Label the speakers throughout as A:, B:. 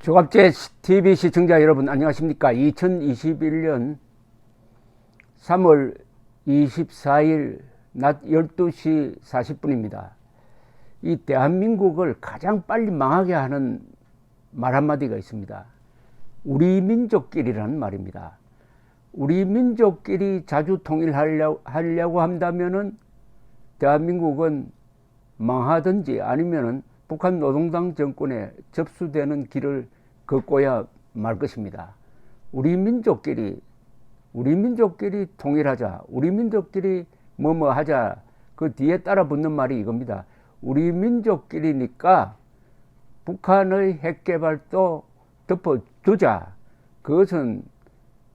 A: 조갑제 TV 시청자 여러분 안녕하십니까. 2021년 3월 24일 낮 12시 40분입니다. 이 대한민국을 가장 빨리 망하게 하는 말 한마디가 있습니다. 우리 민족끼리라는 말입니다. 우리 민족끼리 자주 통일하려고 한다면은 대한민국은 망하든지 아니면은 북한 노동당 정권에 접수되는 길을 걷고야 말 것입니다. 우리 민족끼리 통일하자, 우리 민족끼리 뭐뭐 하자, 그 뒤에 따라 붙는 말이 이겁니다. 우리 민족끼리니까 북한의 핵개발도 덮어두자. 그것은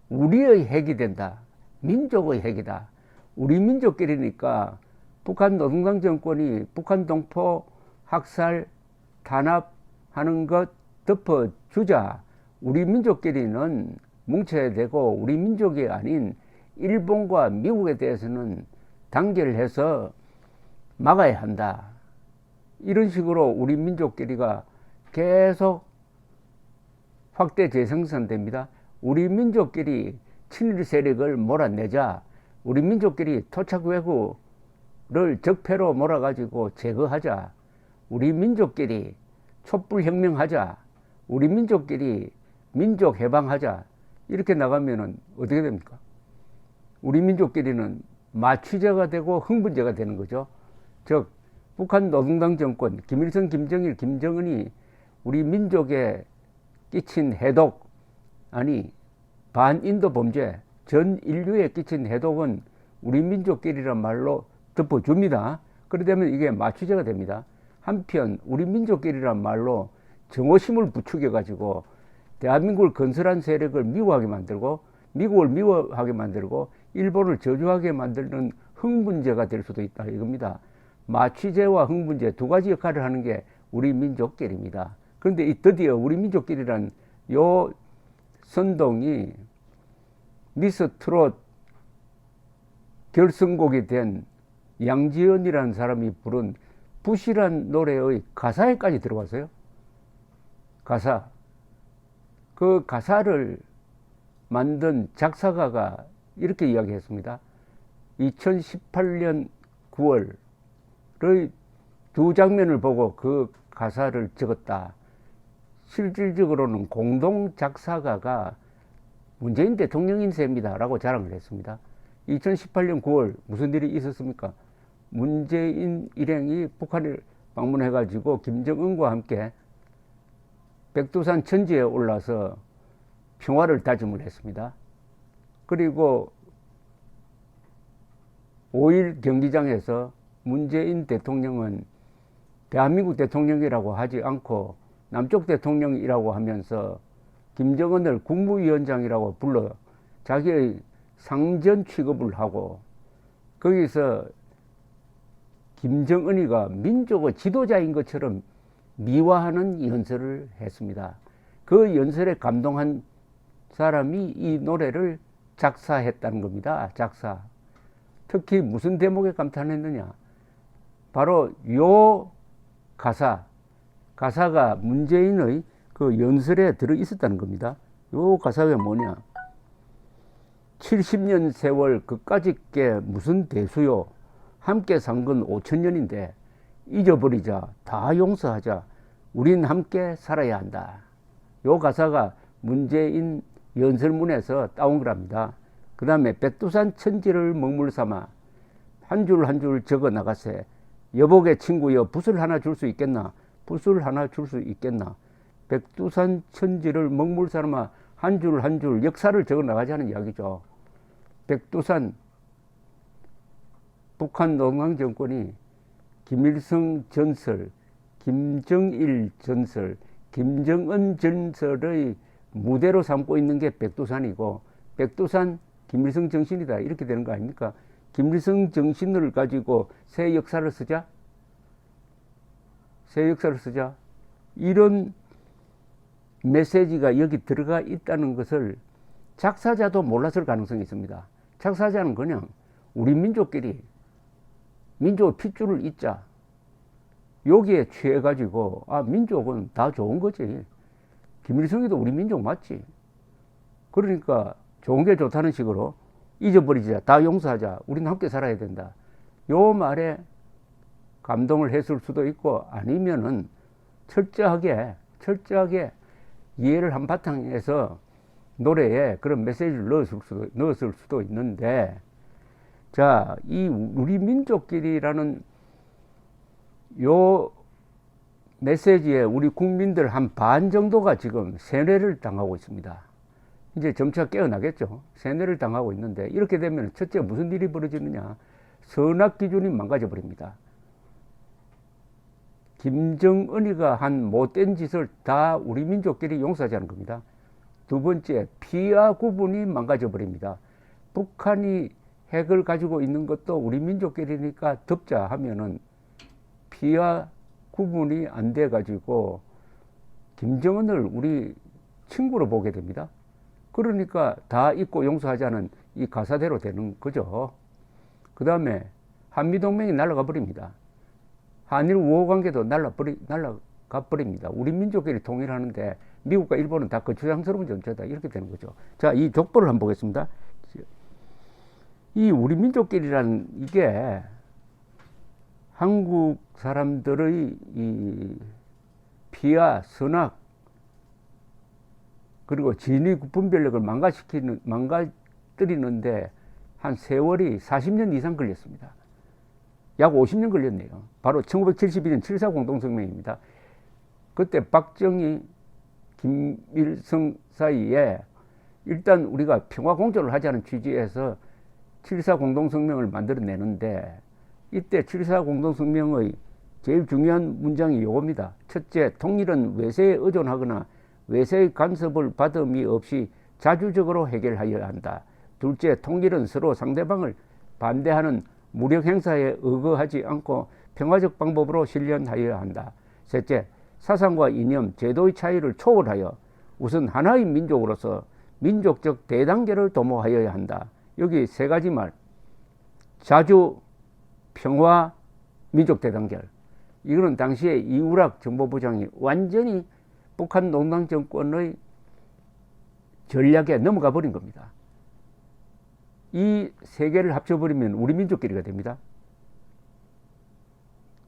A: 우리의 핵이 된다. 민족의 핵이다. 우리 민족끼리니까 북한 노동당 정권이 북한 동포 학살, 탄압하는 것 덮어주자. 우리 민족끼리는 뭉쳐야 되고 우리 민족이 아닌 일본과 미국에 대해서는 단결해서 막아야 한다. 이런 식으로 우리 민족끼리가 계속 확대 재생산됩니다. 우리 민족끼리 친일 세력을 몰아내자. 우리 민족끼리 토착 왜구를 적폐로 몰아가지고 제거하자. 우리 민족끼리 촛불혁명하자. 우리 민족끼리 민족해방하자. 이렇게 나가면은 어떻게 됩니까? 우리 민족끼리는 마취제가 되고 흥분제가 되는 거죠. 즉 북한 노동당 정권, 김일성, 김정일, 김정은이 우리 민족에 끼친 해독, 아니 반인도 범죄, 전 인류에 끼친 해독은 우리 민족끼리란 말로 덮어줍니다. 그러다 보면 이게 마취제가 됩니다. 한편 우리 민족끼리란 말로 정오심을 부추겨 가지고 대한민국을 건설한 세력을 미워하게 만들고 미국을 미워하게 만들고 일본을 저주하게 만드는 흥분제가 될 수도 있다 이겁니다. 마취제와 흥분제 두 가지 역할을 하는 게 우리 민족끼리입니다. 그런데 드디어 우리 민족끼리란 요 선동이 미스 트롯 결승곡이 된 양지연이라는 사람이 부른 부실한 노래의 가사에까지 들어갔어요. 가사. 그 가사를 만든 작사가가 이렇게 이야기했습니다. 2018년 9월의 두 장면을 보고 그 가사를 적었다. 실질적으로는 공동 작사가가 문재인 대통령인 셈이다 라고 자랑을 했습니다. 2018년 9월 무슨 일이 있었습니까? 문재인 일행이 북한을 방문해가지고 김정은과 함께 백두산 천지에 올라서 평화를 다짐을 했습니다. 그리고 5일 경기장에서 문재인 대통령은 대한민국 대통령이라고 하지 않고 남쪽 대통령이라고 하면서 김정은을 국무위원장이라고 불러 자기의 상전 취급을 하고 거기서 김정은이가 민족의 지도자인 것처럼 미화하는 연설을 했습니다. 그 연설에 감동한 사람이 이 노래를 작사했다는 겁니다. 작사. 특히 무슨 대목에 감탄했느냐. 바로 요 가사가 문재인의 그 연설에 들어 있었다는 겁니다. 요 가사가 뭐냐. 70년 세월 그까짓 게 무슨 대수요. 함께 산 건 5천년인데 잊어버리자. 다 용서하자. 우린 함께 살아야 한다. 요 가사가 문재인 연설문에서 따온 거랍니다. 그 다음에 백두산 천지를 먹물 삼아 한 줄 한 줄 적어 나가세. 여복의 친구여 붓을 하나 줄 수 있겠나? 붓을 하나 줄 수 있겠나? 백두산 천지를 먹물 삼아 한 줄 한 줄 역사를 적어 나가자는 이야기죠. 백두산 북한 노동당 정권이 김일성 전설, 김정일 전설, 김정은 전설의 무대로 삼고 있는 게 백두산이고 백두산 김일성 정신이다 이렇게 되는 거 아닙니까? 김일성 정신을 가지고 새 역사를 쓰자? 새 역사를 쓰자? 이런 메시지가 여기 들어가 있다는 것을 작사자도 몰랐을 가능성이 있습니다. 작사자는 그냥 우리 민족끼리 민족의 핏줄을 잇자. 여기에 취해가지고 민족은 다 좋은 거지. 김일성이도 우리 민족 맞지. 그러니까 좋은 게 좋다는 식으로 잊어버리자, 다 용서하자, 우리는 함께 살아야 된다. 요 말에 감동을 했을 수도 있고, 아니면은 철저하게 이해를 한바탕에서 노래에 그런 메시지를 넣었을 수도 있는데, 자, 이 우리 민족끼리라는 요 메시지에 우리 국민들 한 반 정도가 지금 세뇌를 당하고 있습니다. 이제 점차 깨어나겠죠. 세뇌를 당하고 있는데, 이렇게 되면 첫째 무슨 일이 벌어지느냐. 선악 기준이 망가져 버립니다. 김정은이가 한 못된 짓을 다 우리 민족끼리 용서하지 않은 겁니다. 두 번째, 피와 구분이 망가져 버립니다. 북한이 핵을 가지고 있는 것도 우리 민족끼리니까 덮자 하면은 피와 구분이 안 돼 가지고 김정은을 우리 친구로 보게 됩니다. 그러니까 다 잊고 용서하자는 이 가사대로 되는 거죠. 그 다음에 한미동맹이 날아가 버립니다. 한일 우호관계도 날아가 버립니다. 우리 민족끼리 통일하는데 미국과 일본은 다 거추장스러운 전제다, 이렇게 되는 거죠. 자, 이 족보를 한번 보겠습니다. 이 우리 민족끼리라는 이게 한국 사람들의 이 피와 선악 그리고 진위 분별력을 망가뜨리는데 한 세월이 40년 이상 걸렸습니다. 약 50년 걸렸네요. 바로 1972년 7.4 공동성명입니다. 그때 박정희, 김일성 사이에 일단 우리가 평화공조를 하자는 취지에서 7.4 공동성명을 만들어내는데, 이때 7.4 공동성명의 제일 중요한 문장이 이겁니다. 첫째, 통일은 외세에 의존하거나 외세의 간섭을 받음이 없이 자주적으로 해결하여야 한다. 둘째, 통일은 서로 상대방을 반대하는 무력 행사에 의거하지 않고 평화적 방법으로 실현하여야 한다. 셋째, 사상과 이념, 제도의 차이를 초월하여 우선 하나의 민족으로서 민족적 대단계를 도모하여야 한다. 여기 세 가지 말, 자주, 평화, 민족 대단결. 이거는 당시에 이우락 정보부장이 완전히 북한 농당 정권의 전략에 넘어가 버린 겁니다. 이 세 개를 합쳐버리면 우리 민족끼리가 됩니다.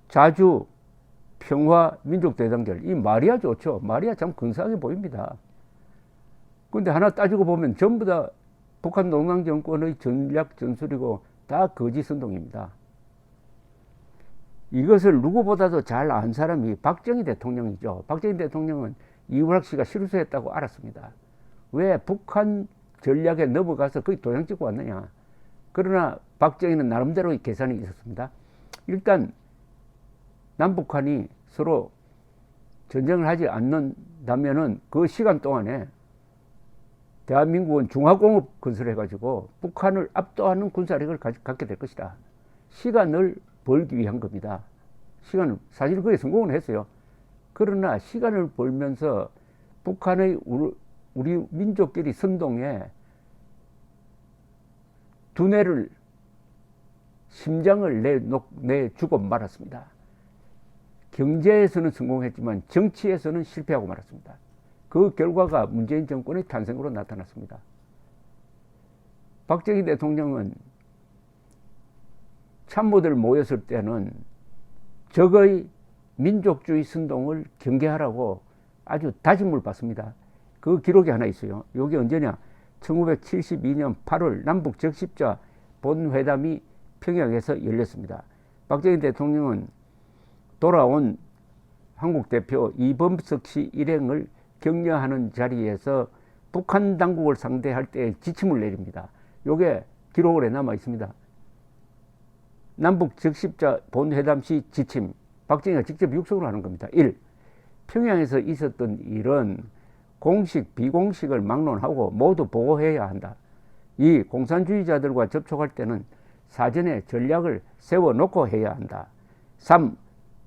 A: 자주, 평화, 민족 대단결. 이 말이야 좋죠. 말이야 참 근사하게 보입니다. 그런데 하나 따지고 보면 전부 다 북한 농당 정권의 전략 전술이고 다 거짓 선동입니다. 이것을 누구보다도 잘 안 사람이 박정희 대통령이죠. 박정희 대통령은 이우락 씨가 실수했다고 알았습니다. 왜 북한 전략에 넘어가서 거기 도장 찍고 왔느냐. 그러나 박정희는 나름대로의 계산이 있었습니다. 일단 남북한이 서로 전쟁을 하지 않는다면은 그 시간 동안에 대한민국은 중화공업 건설해가지고 북한을 압도하는 군사력을 갖게 될 것이다. 시간을 벌기 위한 겁니다. 사실 그게 성공을 했어요. 그러나 시간을 벌면서 북한의 우리 민족끼리 선동에 두뇌를, 심장을 내주고 말았습니다. 경제에서는 성공했지만 정치에서는 실패하고 말았습니다. 그 결과가 문재인 정권의 탄생으로 나타났습니다. 박정희 대통령은 참모들 모였을 때는 적의 민족주의 선동을 경계하라고 아주 다짐을 받습니다. 그 기록이 하나 있어요. 이게 언제냐? 1972년 8월 남북 적십자 본회담이 평양에서 열렸습니다. 박정희 대통령은 돌아온 한국 대표 이범석 씨 일행을 격려하는 자리에서 북한 당국을 상대할 때 지침을 내립니다. 이게 기록으로 남아 있습니다. 남북 적십자 본회담 시 지침, 박정희가 직접 육성으로 하는 겁니다. 1. 평양에서 있었던 일은 공식, 비공식을 막론하고 모두 보고해야 한다. 2. 공산주의자들과 접촉할 때는 사전에 전략을 세워놓고 해야 한다. 3.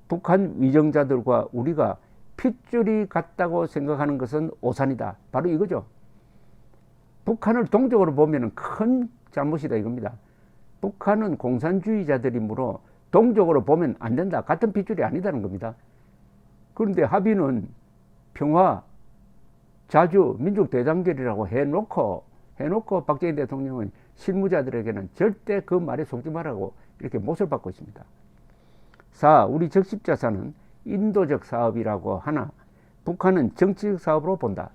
A: 북한 위정자들과 우리가 핏줄이 같다고 생각하는 것은 오산이다. 바로 이거죠. 북한을 동적으로 보면 큰 잘못이다 이겁니다. 북한은 공산주의자들이므로 동적으로 보면 안 된다. 같은 핏줄이 아니다는 겁니다. 그런데 합의는 평화, 자주 민족대장절이라고 해놓고 박정희 대통령은 실무자들에게는 절대 그 말에 속지 말라고 이렇게 못을 받고 있습니다. 4. 우리 적십자사는 인도적 사업이라고 하나 북한은 정치적 사업으로 본다.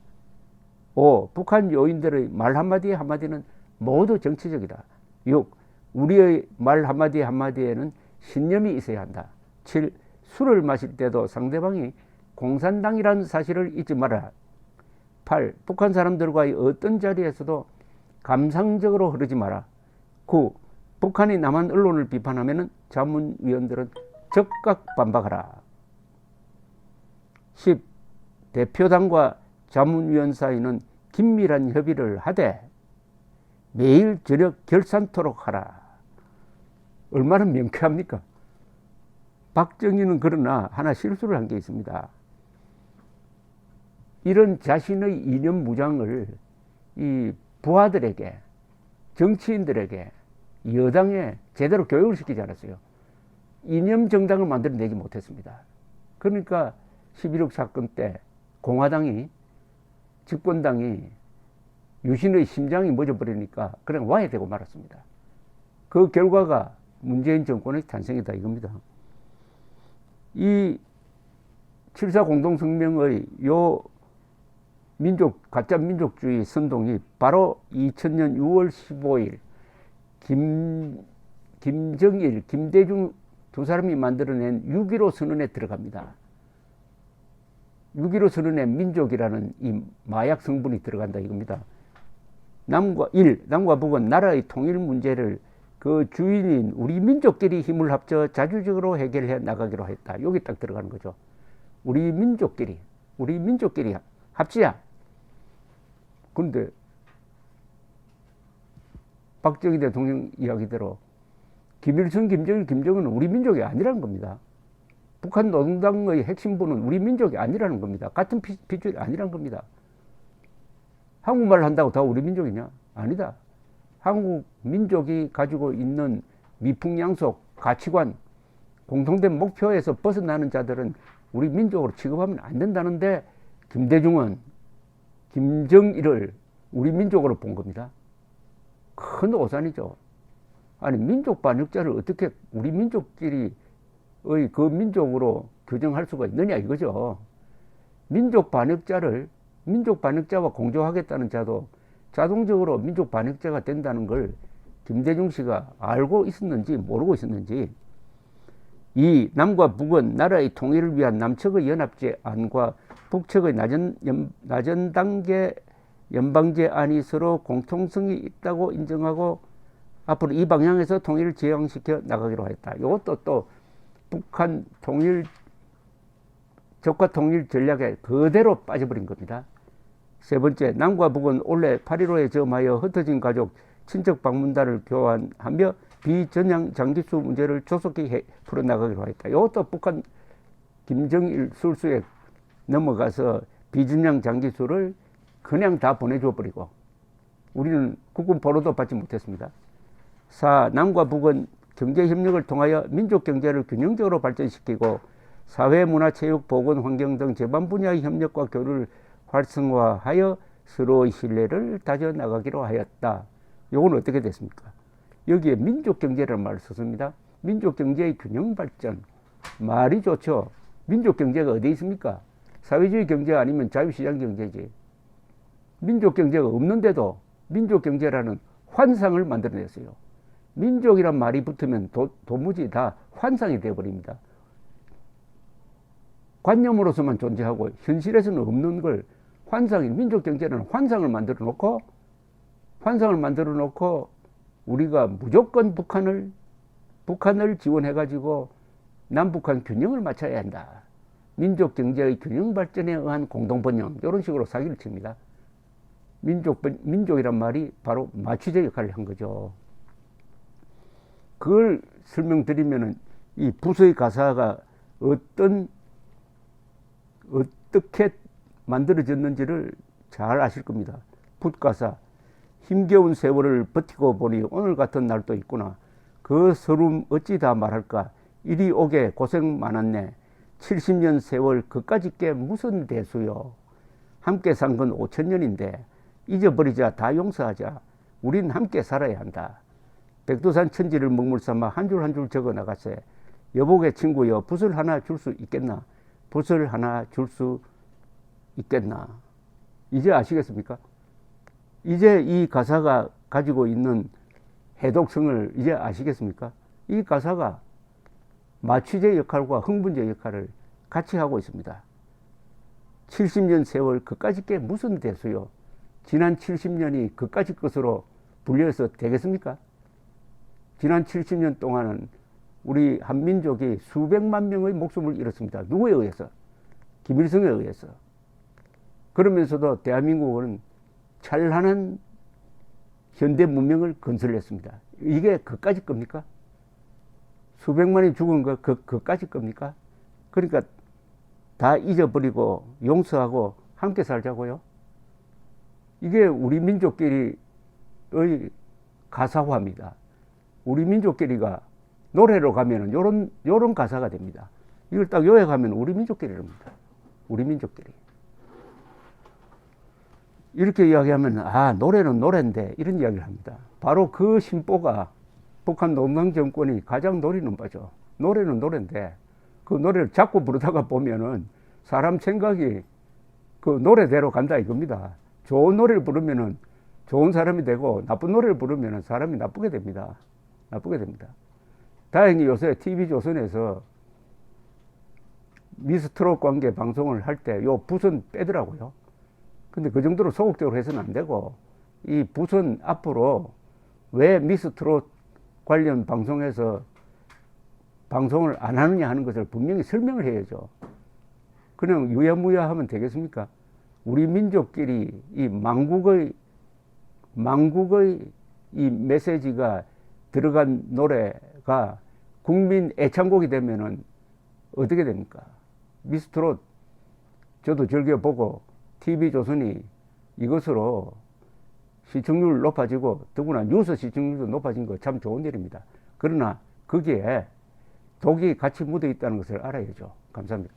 A: 5. 북한 요인들의 말 한마디 한마디는 모두 정치적이다. 6. 우리의 말 한마디 한마디에는 신념이 있어야 한다. 7. 술을 마실 때도 상대방이 공산당이라는 사실을 잊지 말아라. 8. 북한 사람들과의 어떤 자리에서도 감상적으로 흐르지 마라. 9. 북한이 남한 언론을 비판하면 자문위원들은 적극 반박하라. 10. 대표당과 자문위원 사이는 긴밀한 협의를 하되 매일 저녁 결산토록 하라. 얼마나 명쾌합니까? 박정희는 그러나 하나 실수를 한 게 있습니다. 이런 자신의 이념 무장을 이 부하들에게, 정치인들에게, 여당에 제대로 교육을 시키지 않았어요. 이념 정당을 만들어내지 못했습니다. 그러니까 11.6 사건 때 공화당이, 집권당이 유신의 심장이 멎어버리니까 그냥 와야 되고 말았습니다. 그 결과가 문재인 정권의 탄생이다 이겁니다. 이 7.4 공동성명의 요 가짜 민족주의 선동이 바로 2000년 6월 15일 김정일, 김대중 두 사람이 만들어낸 6.15 선언에 들어갑니다. 6.15 선언에 민족이라는 이 마약 성분이 들어간다 이겁니다. 남과 북은 나라의 통일 문제를 그 주인인 우리 민족끼리 힘을 합쳐 자주적으로 해결해 나가기로 했다. 여기 딱 들어가는 거죠. 우리 민족끼리 합치자. 그런데 박정희 대통령 이야기대로 김일성, 김정일, 김정은은 우리 민족이 아니라는 겁니다. 북한 노동당의 핵심부는 우리 민족이 아니라는 겁니다. 같은 핏줄이 아니라는 겁니다. 한국말을 한다고 다 우리 민족이냐? 아니다. 한국 민족이 가지고 있는 미풍양속, 가치관, 공통된 목표에서 벗어나는 자들은 우리 민족으로 취급하면 안 된다는데 김대중은 김정일을 우리 민족으로 본 겁니다. 큰 오산이죠. 아니 민족 반역자를 어떻게 우리 민족끼리의 그 민족으로 규정할 수가 있느냐 이거죠. 민족 반역자와 공조하겠다는 자도 자동적으로 민족 반역자가 된다는 걸 김대중 씨가 알고 있었는지 모르고 있었는지. 이 남과 북은 나라의 통일을 위한 남측의 연합제안과 북측의 낮은 단계 연방제안이 서로 공통성이 있다고 인정하고 앞으로 이 방향에서 통일을 지향시켜 나가기로 했다. 이것도 또 북한 적화 통일 전략에 그대로 빠져버린 겁니다. 세 번째, 남과 북은 올해 8.15에 점하여 흩어진 가족, 친척 방문단을 교환하며 비전향 장기수 문제를 조속히 풀어나가기로 했다. 이것도 북한 김정일 술수에 넘어가서 비전향 장기수를 그냥 다 보내줘 버리고 우리는 국군 보로도 받지 못했습니다. 4. 남과 북은 경제협력을 통하여 민족경제를 균형적으로 발전시키고 사회, 문화, 체육, 보건, 환경 등 제반 분야의 협력과 교류를 활성화하여 서로의 신뢰를 다져나가기로 하였다. 이건 어떻게 됐습니까? 여기에 민족경제라는 말을 썼습니다. 민족경제의 균형 발전. 말이 좋죠. 민족경제가 어디에 있습니까? 사회주의 경제 아니면 자유시장 경제지. 민족경제가 없는데도 민족경제라는 환상을 만들어냈어요. 민족이란 말이 붙으면 도무지 다 환상이 되어버립니다. 관념으로서만 존재하고 현실에서는 없는 걸 환상이, 민족경제는 환상을 만들어 놓고 우리가 무조건 북한을 지원해가지고 남북한 균형을 맞춰야 한다. 민족경제의 균형 발전에 의한 공동번영, 이런 식으로 사기를 칩니다. 민족이란 말이 바로 마취제 역할을 한 거죠. 그걸 설명드리면은 이 부서의 가사가 어떻게 만들어졌는지를 잘 아실 겁니다. 붓가사. 힘겨운 세월을 버티고 보니 오늘 같은 날도 있구나. 그 서름 어찌 다 말할까. 이리 오게 고생 많았네. 70년 세월 그까짓 게 무슨 대수요. 함께 산 건 5천년인데 잊어버리자, 다 용서하자. 우린 함께 살아야 한다. 백두산 천지를 먹물 삼아 한 줄 한 줄 적어 나가세. 여복의 친구여, 붓을 하나 줄 수 있겠나? 붓을 하나 줄 수 있겠나? 이제 아시겠습니까? 이제 이 가사가 가지고 있는 해독성을 이제 아시겠습니까? 이 가사가 마취제 역할과 흥분제 역할을 같이 하고 있습니다. 70년 세월 그까짓 게 무슨 대수요? 지난 70년이 그까짓 것으로 분류해서 되겠습니까? 지난 70년 동안은 우리 한민족이 수백만 명의 목숨을 잃었습니다. 누구에 의해서? 김일성에 의해서. 그러면서도 대한민국은 찬란한 현대 문명을 건설했습니다. 이게 그까짓 겁니까? 수백만이 죽은 거 그까짓 겁니까? 그러니까 다 잊어버리고 용서하고 함께 살자고요. 이게 우리 민족끼리의 가사화입니다. 우리 민족끼리가 노래로 가면은 요런 가사가 됩니다. 이걸 딱 요약하면 우리 민족끼리입니다. 우리 민족끼리. 이렇게 이야기하면 아, 노래는 노래인데 이런 이야기를 합니다. 바로 그 심보가 북한 노무현 정권이 가장 노리는 바죠. 노래는 노래인데 그 노래를 자꾸 부르다가 보면은 사람 생각이 그 노래대로 간다 이겁니다. 좋은 노래를 부르면은 좋은 사람이 되고 나쁜 노래를 부르면은 사람이 나쁘게 됩니다. 나쁘게 됩니다. 다행히 요새 TV조선에서 미스트롯 관계 방송을 할 때 요 붓은 빼더라고요. 근데 그 정도로 소극적으로 해서는 안 되고 이 붓은 앞으로 왜 미스트롯 관련 방송에서 방송을 안 하느냐 하는 것을 분명히 설명을 해야죠. 그냥 유야무야 하면 되겠습니까? 우리 민족끼리 이 망국의 이 메시지가 들어간 노래가 국민 애창곡이 되면은 어떻게 됩니까? 미스트롯 저도 즐겨보고 TV조선이 이것으로 시청률 높아지고 더구나 뉴스 시청률도 높아진 거 참 좋은 일입니다. 그러나 거기에 독이 같이 묻어 있다는 것을 알아야죠. 감사합니다.